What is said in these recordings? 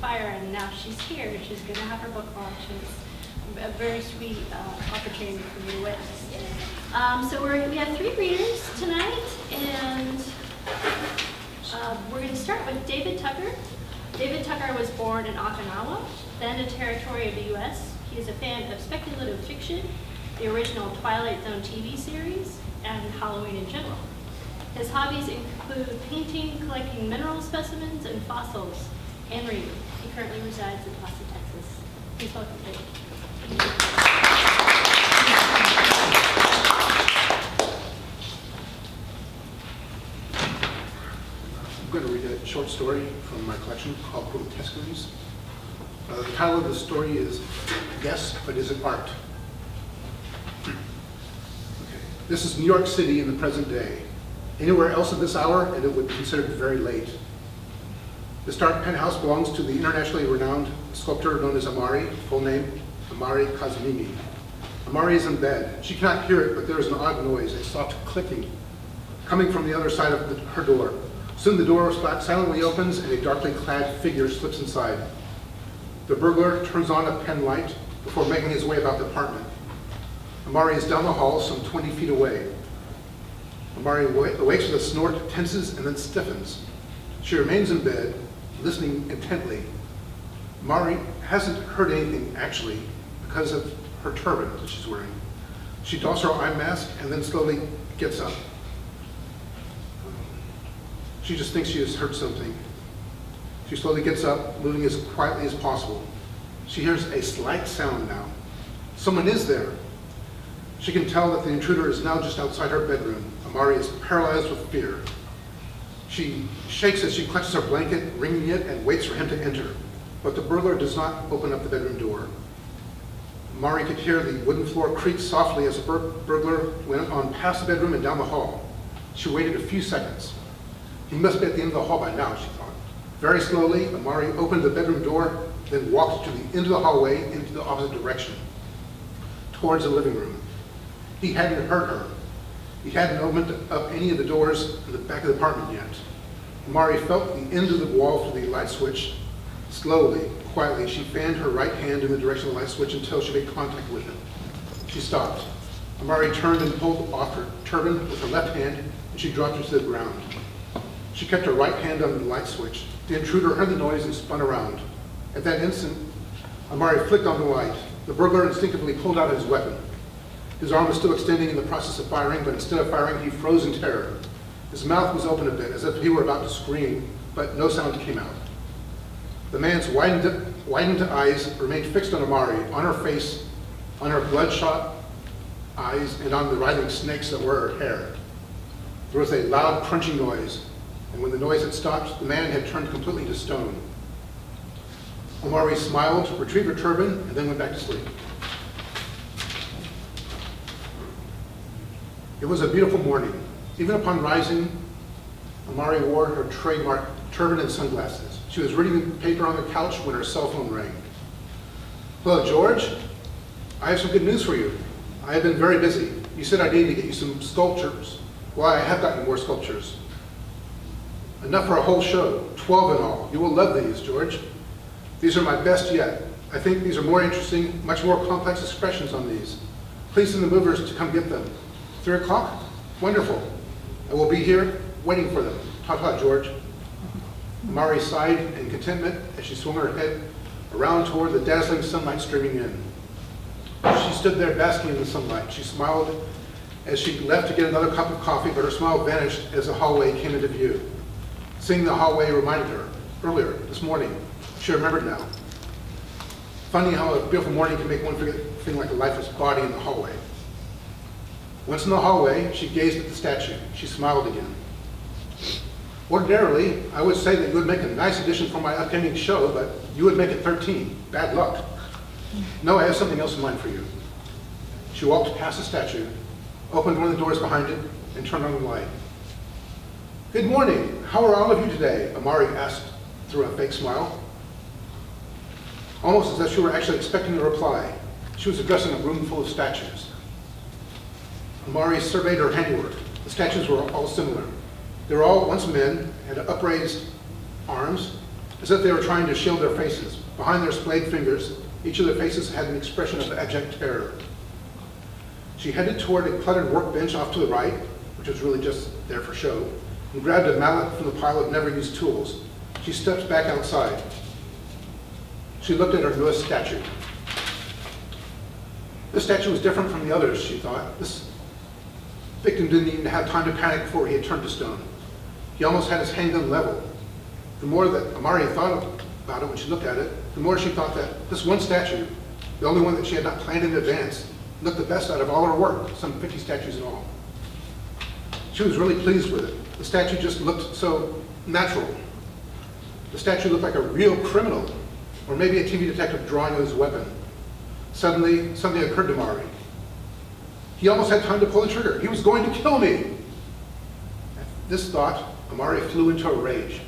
fire, and now she's here. She's going to have her book launch. It's a very sweet opportunity for me to witness. So we have 3 readers tonight, and we're going to start with David Tucker. David Tucker was born in Okinawa, then a territory of the U.S. He is a fan of speculative fiction, the original Twilight Zone TV series, and Halloween in general. His hobbies include painting, collecting mineral specimens, and fossils, and reading. He currently resides in Austin, Texas. Please welcome David. I'm going to read a short story from my collection called Grotesqueries. The title of the story is Yes, but Is It Art? Okay. This is New York City in the present day. Anywhere else at this hour, and it would be considered very late. This dark penthouse belongs to the internationally renowned sculptor known as Amari, full name, Amari Kazumimi. Amari is in bed. She cannot hear it, but there is an odd noise, a soft clicking, coming from the other side of her door. Soon the door silently opens and a darkly clad figure slips inside. The burglar turns on a pen light before making his way about the apartment. Amari is down the hall some 20 feet away. Amari awakes with a snort, tenses, and then stiffens. She remains in bed, listening intently. Amari hasn't heard anything, actually, because of her turban that she's wearing. She doffs her eye mask and then slowly gets up. She just thinks she has heard something. She slowly gets up, moving as quietly as possible. She hears a slight sound now. Someone is there. She can tell that the intruder is now just outside her bedroom. Amari is paralyzed with fear. She shakes as she clutches her blanket, wringing it, and waits for him to enter. But the burglar does not open up the bedroom door. Amari could hear the wooden floor creak softly as the burglar went on past the bedroom and down the hall. She waited a few seconds. He must be at the end of the hall by now, she thought. Very slowly, Amari opened the bedroom door, then walked to the end of the hallway into the opposite direction, towards the living room. He hadn't heard her. He hadn't opened up any of the doors in the back of the apartment yet. Amari felt the end of the wall for the light switch. Slowly, quietly, she fanned her right hand in the direction of the light switch until she made contact with it. She stopped. Amari turned and pulled off her turban with her left hand, and she dropped it to the ground. She kept her right hand on the light switch. The intruder heard the noise and spun around. At that instant, Amari flicked on the light. The burglar instinctively pulled out his weapon. His arm was still extending in the process of firing, but instead of firing, he froze in terror. His mouth was open a bit, as if he were about to scream, but no sound came out. The man's widened eyes remained fixed on Amari, on her face, on her bloodshot eyes, and on the writhing snakes that were her hair. There was a loud crunching noise, and when the noise had stopped, the man had turned completely to stone. Amari smiled, retrieved her turban, and then went back to sleep. It was a beautiful morning. Even upon rising, Amari wore her trademark turban and sunglasses. She was reading the paper on the couch when her cell phone rang. Hello, George. I have some good news for you. I have been very busy. You said I needed to get you some sculptures. Well, I have gotten more sculptures. Enough for a whole show, 12 in all. You will love these, George. These are my best yet. I think these are more interesting, much more complex expressions on these. Please send the movers to come get them. 3 o'clock? Wonderful. I will be here waiting for them. Ta-ta, George. Amari sighed in contentment as she swung her head around toward the dazzling sunlight streaming in. She stood there basking in the sunlight. She smiled as she left to get another cup of coffee, but her smile vanished as the hallway came into view. Seeing the hallway reminded her, earlier this morning, she remembered now. Funny how a beautiful morning can make one feel like a lifeless body in the hallway. Once in the hallway, she gazed at the statue. She smiled again. Ordinarily, I would say that you would make a nice addition for my upcoming show, but you would make it 13. Bad luck. No, I have something else in mind for you. She walked past the statue, opened one of the doors behind it, and turned on the light. Good morning. How are all of you today? Amari asked through a fake smile. Almost as if she were actually expecting a reply. She was addressing a room full of statues. Amari surveyed her handiwork. The statues were all similar. They were all once men, had upraised arms, as if they were trying to shield their faces. Behind their splayed fingers, each of their faces had an expression of abject terror. She headed toward a cluttered workbench off to the right, which was really just there for show, and grabbed a mallet from the pile of never-used tools. She stepped back outside. She looked at her newest statue. This statue was different from the others, she thought. This victim didn't even have time to panic before he had turned to stone. He almost had his handgun leveled. The more that Amari thought about it when she looked at it, the more she thought that this one statue, the only one that she had not planned in advance, looked the best out of all her work, some 50 statues in all. She was really pleased with it. The statue just looked so natural. The statue looked like a real criminal, or maybe a TV detective drawing his weapon. Suddenly, something occurred to Mari. He almost had time to pull the trigger. He was going to kill me. At this thought, Amari flew into a rage.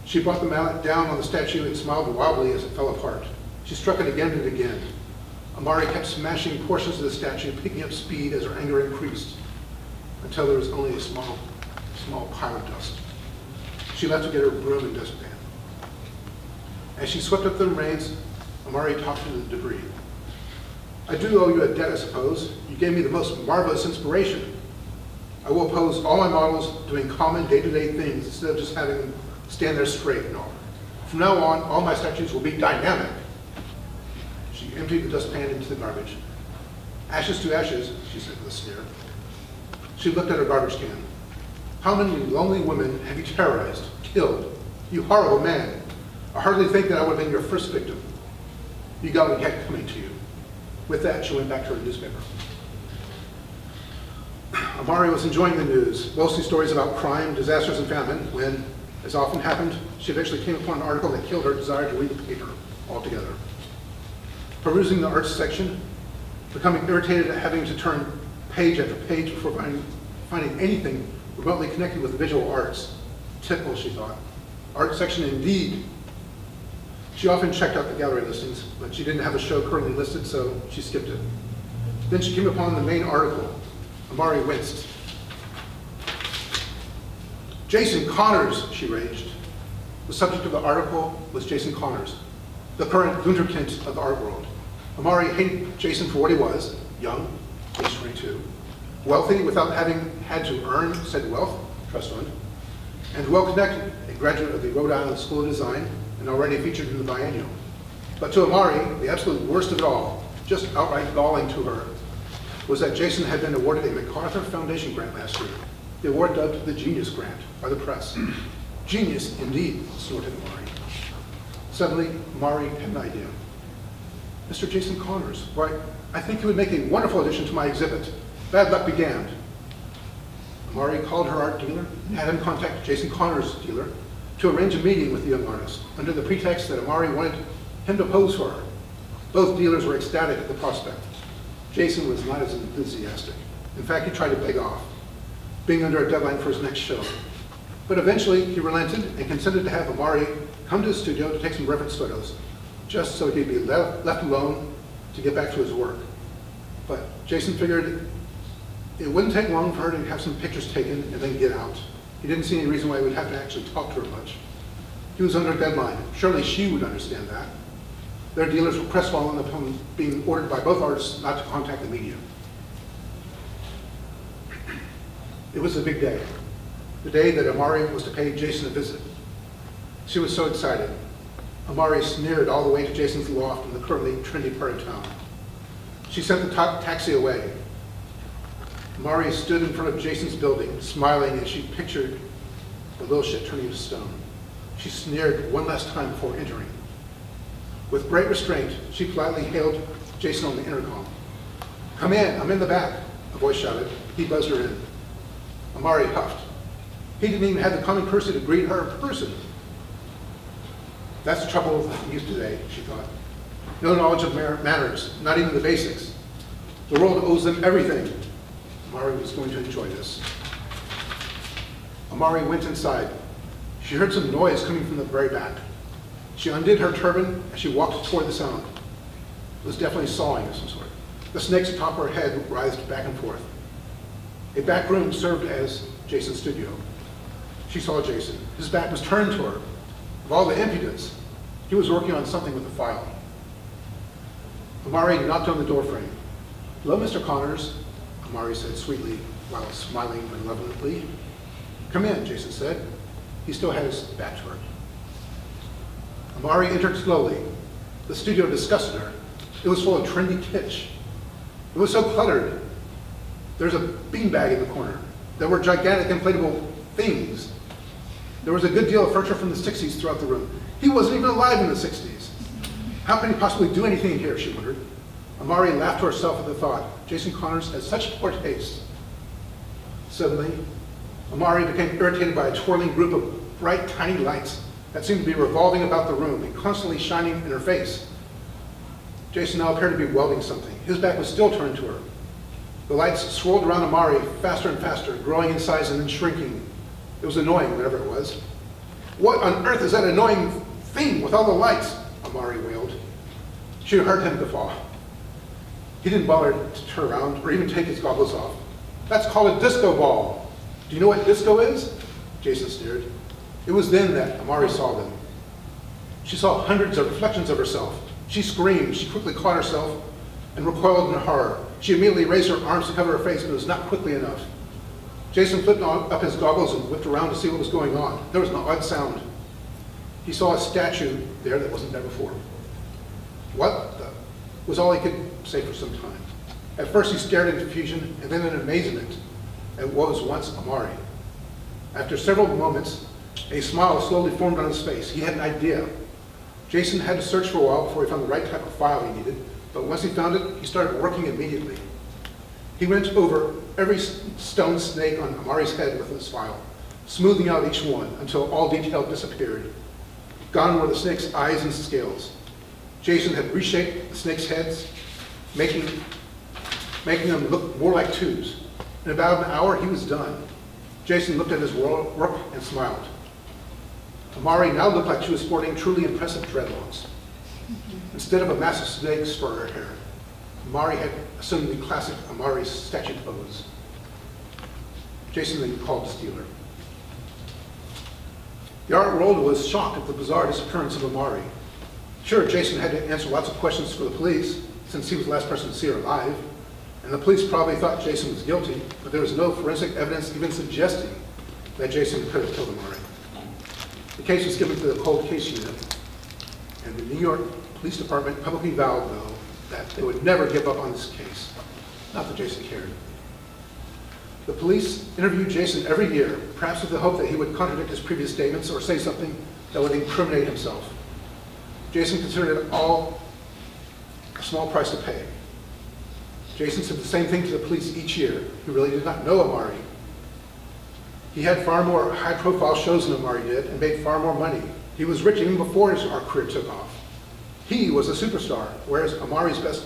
She brought the mallet down on the statue and smiled wildly as it fell apart. She struck it again and again. Amari kept smashing portions of the statue, picking up speed as her anger increased, until there was only a small pile of dust. She left to get her broom and dustpan. As she swept up the remains, Amari talked to the debris. I do owe you a debt, I suppose. You gave me the most marvelous inspiration. I will pose all my models doing common day-to-day things instead of just having them stand there straight and all. From now on, all my statues will be dynamic. She emptied the dustpan into the garbage. Ashes to ashes, she said with a sneer. She looked at her garbage can. How many lonely women have you terrorized, killed? You horrible man. I hardly think that I would have been your first victim. You got what kept coming to you. With that, she went back to her newspaper. Amari was enjoying the news, mostly stories about crime, disasters, and famine, when, as often happened, she eventually came upon an article that killed her desire to read the paper altogether. Perusing the arts section, becoming irritated at having to turn page after page before finding anything remotely connected with the visual arts. Typical, she thought. Art section indeed. She often checked out the gallery listings, but she didn't have a show currently listed, so she skipped it. Then she came upon the main article. Amari winced. Jason Connors, she raged. The subject of the article was Jason Connors, the current wunderkind of the art world. Amari hated Jason for what he was, young, age 22, wealthy without having had to earn said wealth, trust fund, and well-connected, a graduate of the Rhode Island School of Design, and already featured in the biennial. But to Amari, the absolute worst of it all, just outright galling to her, was that Jason had been awarded a MacArthur Foundation grant last year, the award dubbed the Genius Grant by the press. Genius, indeed, snorted Amari. Suddenly, Amari had an idea. Mr. Jason Connors, why, I think he would make a wonderful addition to my exhibit. Bad luck began. Amari called her art dealer and had him contact Jason Connors' dealer to arrange a meeting with the young artist, under the pretext that Amari wanted him to pose for her. Both dealers were ecstatic at the prospect. Jason was not as enthusiastic. In fact, he tried to beg off, being under a deadline for his next show. But eventually, he relented and consented to have Amari come to the studio to take some reference photos, just so he'd be left alone to get back to his work. But Jason figured it wouldn't take long for her to have some pictures taken and then get out. He didn't see any reason why he would have to actually talk to her much. He was under a deadline. Surely she would understand that. Their dealers were crestfallen upon being ordered by both artists not to contact the media. It was a big day, the day that Amari was to pay Jason a visit. She was so excited. Amari sneered all the way to Jason's loft in the currently trendy part of town. She sent the taxi away. Amari stood in front of Jason's building, smiling as she pictured the little shit turning to stone. She sneered one last time before entering. With great restraint, she politely hailed Jason on the intercom. "Come in, I'm in the back," a voice shouted. He buzzed her in. Amari huffed. He didn't even have the common courtesy to greet her in person. That's the trouble with youth today, she thought. No knowledge of manners, not even the basics. The world owes them everything. Amari was going to enjoy this. Amari went inside. She heard some noise coming from the very back. She undid her turban as she walked toward the sound. It was definitely sawing of some sort. The snakes atop her head writhed back and forth. A back room served as Jason's studio. She saw Jason. His back was turned to her. Of all the impudence, he was working on something with a file. Amari knocked on the doorframe. "Hello, Mr. Connors," Amari said sweetly while smiling malevolently. "Come in," Jason said. He still had his back to her. Amari entered slowly. The studio disgusted her. It was full of trendy kitsch. It was so cluttered. There was a beanbag in the corner. There were gigantic inflatable things. There was a good deal of furniture from the 60s throughout the room. He wasn't even alive in the 60s. How could he possibly do anything here, she wondered. Amari laughed to herself at the thought. Jason Connors had such poor taste. Suddenly, Amari became irritated by a twirling group of bright, tiny lights that seemed to be revolving about the room and constantly shining in her face. Jason now appeared to be welding something. His back was still turned to her. The lights swirled around Amari faster and faster, growing in size and then shrinking. It was annoying, whatever it was. "What on earth is that annoying thing with all the lights?" Amari wailed. She heard him guffaw. He didn't bother to turn around or even take his goggles off. "That's called a disco ball. Do you know what disco is?" Jason stared. It was then that Amari saw them. She saw hundreds of reflections of herself. She screamed. She quickly caught herself and recoiled in horror. She immediately raised her arms to cover her face, but it was not quickly enough. Jason flipped up his goggles and whipped around to see what was going on. There was an odd sound. He saw a statue there that wasn't there before. "What the?" was all he could say for some time. At first he stared in confusion and then in amazement at what was once Amari. After several moments, a smile slowly formed on his face. He had an idea. Jason had to search for a while before he found the right type of file he needed, but once he found it, he started working immediately. He went over every stone snake on Amari's head with his file, smoothing out each one until all detail disappeared. Gone were the snake's eyes and scales. Jason had reshaped the snake's heads, making them look more like tubes. In about an hour, he was done. Jason looked at his work and smiled. Amari now looked like she was sporting truly impressive dreadlocks. Instead of a mass of snakes for her hair, Amari had assumed the classic Amari statue pose. Jason then called the dealer. The art world was shocked at the bizarre disappearance of Amari. Sure, Jason had to answer lots of questions for the police, since he was the last person to see her alive, and the police probably thought Jason was guilty, but there was no forensic evidence even suggesting that Jason could have killed Amari. The case was given to the cold case unit, and the New York Police Department publicly vowed, though, that they would never give up on this case. Not that Jason cared. The police interviewed Jason every year, perhaps with the hope that he would contradict his previous statements or say something that would incriminate himself. Jason considered it all a small price to pay. Jason said the same thing to the police each year. He really did not know Amari. He had far more high-profile shows than Amari did and made far more money. He was rich even before his art career took off. He was a superstar, whereas Amari's best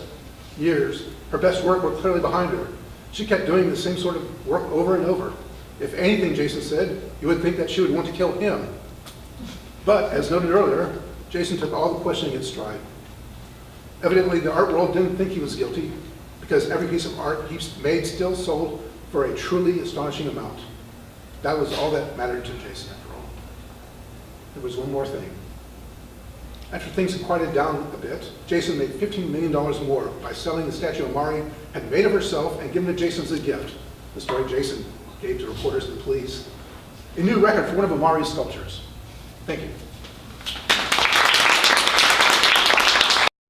years, her best work were clearly behind her. She kept doing the same sort of work over and over. If anything, Jason said, you would think that she would want to kill him. But, as noted earlier, Jason took all the questioning in stride. Evidently, the art world didn't think he was guilty, because every piece of art he made still sold for a truly astonishing amount. That was all that mattered to Jason, after all. There was one more thing. After things had quieted down a bit, Jason made $15 million more by selling the statue Amari had made of herself and given to Jason as a gift, the story Jason gave to reporters and the police. A new record for one of Amari's sculptures. Thank you.